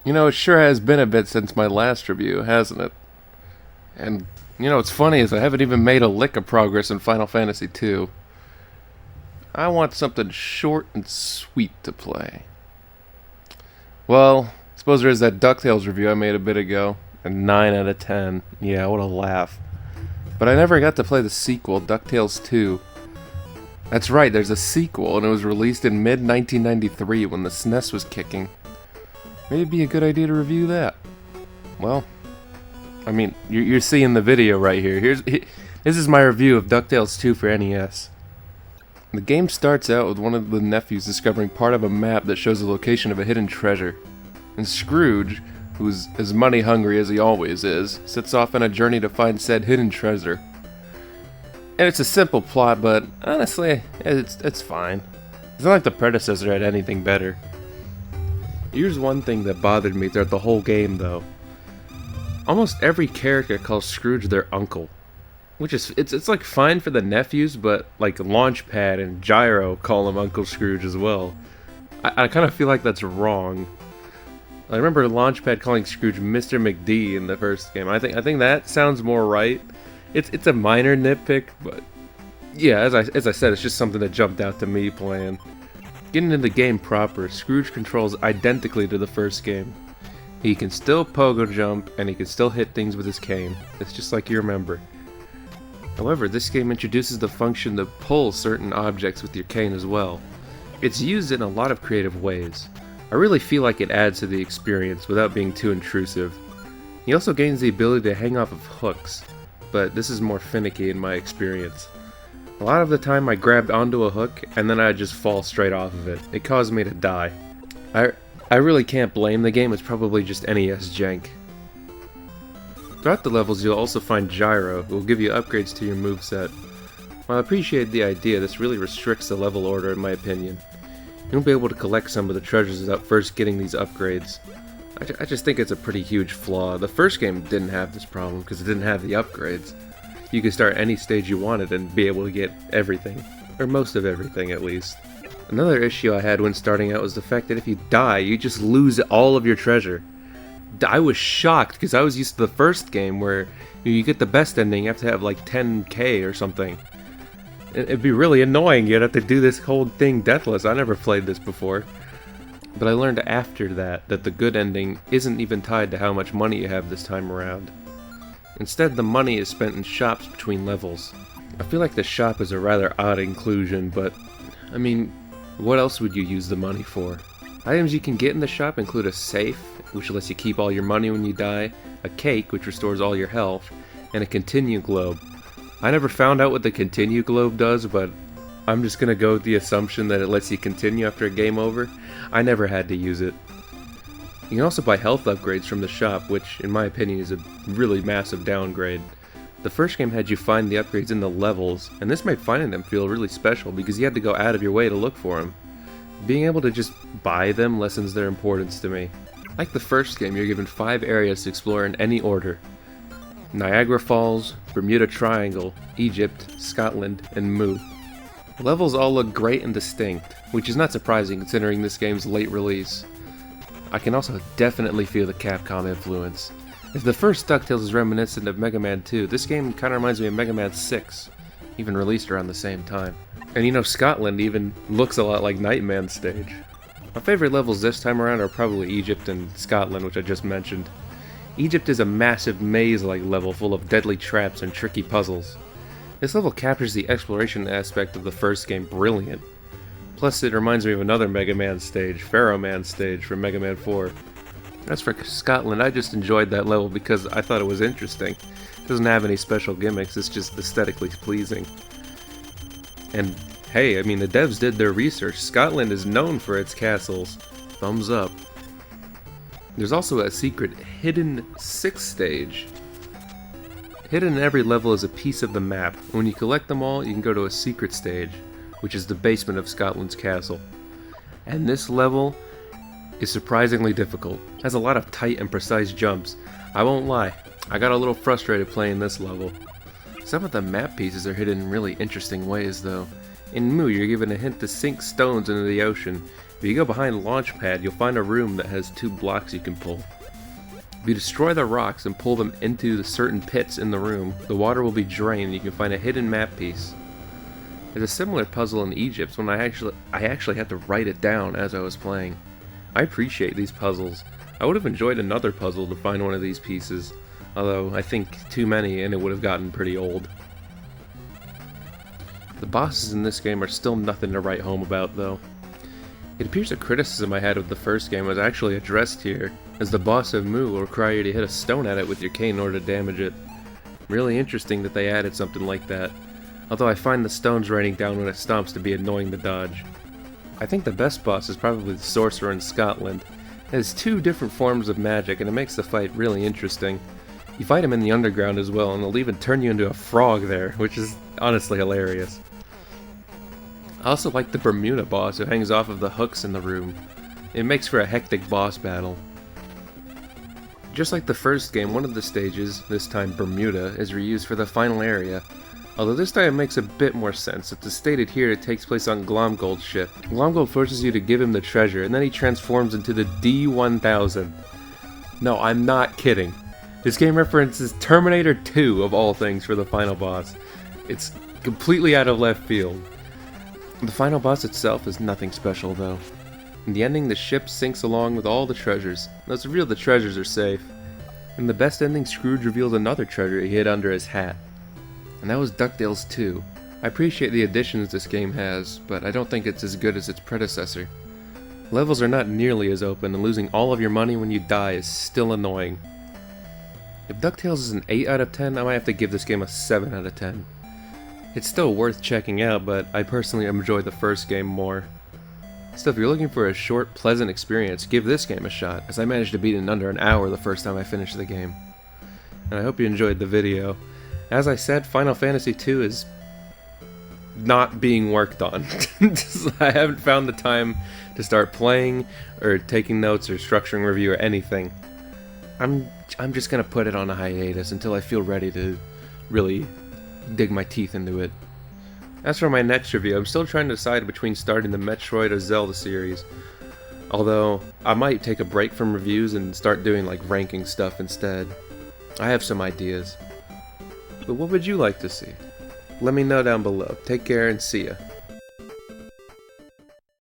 You know, it sure has been a bit since my last review, hasn't it? And, you know, what's funny is I haven't even made a lick of progress in Final Fantasy II. I want something short and sweet to play. Well, suppose there is that Ducktales review I made a bit ago. A 9 out of 10. Yeah, what a laugh. But I never got to play the sequel, Ducktales 2. That's right, there's a sequel, and it was released in mid-1993 when the SNES was kicking. Maybe it'd be a good idea to review that. Well, I mean, you're seeing the video right here. This is my review of Ducktales 2 for NES. The game starts out with one of the nephews discovering part of a map that shows the location of a hidden treasure. And Scrooge, who's as money hungry as he always is, sets off on a journey to find said hidden treasure. And it's a simple plot, but honestly, it's fine. It's not like the predecessor had anything better. Here's one thing that bothered me throughout the whole game, though. Almost every character calls Scrooge their uncle. Which is, it's like fine for the nephews, but like Launchpad and Gyro call him Uncle Scrooge as well. I kind of feel like that's wrong. I remember Launchpad calling Scrooge Mr. McD in the first game. I think that sounds more right. It's a minor nitpick, but yeah, as I said, it's just something that jumped out to me playing. Getting into the game proper, Scrooge controls identically to the first game. He can still pogo jump, and he can still hit things with his cane. It's just like you remember. However, this game introduces the function to pull certain objects with your cane as well. It's used in a lot of creative ways. I really feel like it adds to the experience without being too intrusive. He also gains the ability to hang off of hooks, but this is more finicky in my experience. A lot of the time I grabbed onto a hook and then I'd just fall straight off of it. It caused me to die. I really can't blame the game, it's probably just NES jank. Throughout the levels you'll also find Gyro, who will give you upgrades to your moveset. While I appreciate the idea, this really restricts the level order in my opinion. You won't be able to collect some of the treasures without first getting these upgrades. I just think it's a pretty huge flaw. The first game didn't have this problem because it didn't have the upgrades. You could start any stage you wanted and be able to get everything. Or most of everything, at least. Another issue I had when starting out was the fact that if you die, you just lose all of your treasure. I was shocked because I was used to the first game where you get the best ending, you have to have like 10k or something. It'd be really annoying, you'd have to do this whole thing deathless. I never played this before. But I learned after that the good ending isn't even tied to how much money you have this time around. Instead, the money is spent in shops between levels. I feel like the shop is a rather odd inclusion, but I mean, what else would you use the money for? Items you can get in the shop include a safe, which lets you keep all your money when you die, a cake, which restores all your health, and a continue globe. I never found out what the continue globe does, but I'm just gonna go with the assumption that it lets you continue after a game over. I never had to use it. You can also buy health upgrades from the shop, which in my opinion is a really massive downgrade. The first game had you find the upgrades in the levels, and this made finding them feel really special because you had to go out of your way to look for them. Being able to just buy them lessens their importance to me. Like the first game, you're given 5 areas to explore in any order. Niagara Falls, Bermuda Triangle, Egypt, Scotland, and Mu. Levels all look great and distinct, which is not surprising considering this game's late release. I can also definitely feel the Capcom influence. If the first Ducktales is reminiscent of Mega Man 2, this game kinda reminds me of Mega Man 6, even released around the same time. And you know, Scotland even looks a lot like Nightman's stage. My favorite levels this time around are probably Egypt and Scotland, which I just mentioned. Egypt is a massive maze-like level full of deadly traps and tricky puzzles. This level captures the exploration aspect of the first game brilliant. Plus it reminds me of another Mega Man stage, Pharaoh Man stage from Mega Man 4. As for Scotland, I just enjoyed that level because I thought it was interesting. It doesn't have any special gimmicks, it's just aesthetically pleasing. And hey, I mean the devs did their research. Scotland is known for its castles. Thumbs up. There's also a secret hidden 6th stage. Hidden in every level is a piece of the map. When you collect them all, you can go to a secret stage, which is the basement of Scotland's castle. And this level is surprisingly difficult. It has a lot of tight and precise jumps. I won't lie, I got a little frustrated playing this level. Some of the map pieces are hidden in really interesting ways though. In Mu, you're given a hint to sink stones into the ocean, If you go behind Launchpad, you'll find a room that has 2 blocks you can pull. If you destroy the rocks and pull them into the certain pits in the room, the water will be drained and you can find a hidden map piece. There's a similar puzzle in Egypt when I actually had to write it down as I was playing. I appreciate these puzzles. I would have enjoyed another puzzle to find one of these pieces, although I think too many and it would have gotten pretty old. The bosses in this game are still nothing to write home about though. It appears the criticism I had of the first game was actually addressed here, as the boss of Mu will require you to hit a stone at it with your cane in order to damage it. Really interesting that they added something like that, although I find the stones raining down when it stomps to be annoying to dodge. I think the best boss is probably the sorcerer in Scotland. It has 2 different forms of magic and it makes the fight really interesting. You fight him in the underground as well, and they'll even turn you into a frog there, which is honestly hilarious. I also like the Bermuda boss who hangs off of the hooks in the room. It makes for a hectic boss battle. Just like the first game, one of the stages, this time Bermuda, is reused for the final area. Although this time it makes a bit more sense. It's stated here it takes place on Glomgold's ship. Glomgold forces you to give him the treasure, and then he transforms into the D-1000. No, I'm not kidding. This game references Terminator 2 of all things for the final boss. It's completely out of left field. The final boss itself is nothing special though. In the ending, the ship sinks along with all the treasures. Let's reveal the treasures are safe. In the best ending, Scrooge reveals another treasure he hid under his hat. And that was Ducktales 2. I appreciate the additions this game has, but I don't think it's as good as its predecessor. Levels are not nearly as open, and losing all of your money when you die is still annoying. If Ducktales is an 8 out of 10, I might have to give this game a 7 out of 10. It's still worth checking out, but I personally enjoyed the first game more. Still, if you're looking for a short, pleasant experience, give this game a shot, as I managed to beat it in under an hour the first time I finished the game. And I hope you enjoyed the video. As I said, Final Fantasy II is not being worked on. I haven't found the time to start playing, or taking notes, or structuring review, or anything. I'm just gonna put it on a hiatus until I feel ready to really dig my teeth into it. As for my next review, I'm still trying to decide between starting the Metroid or Zelda series. Although, I might take a break from reviews and start doing like ranking stuff instead. I have some ideas. But what would you like to see? Let me know down below. Take care and see ya.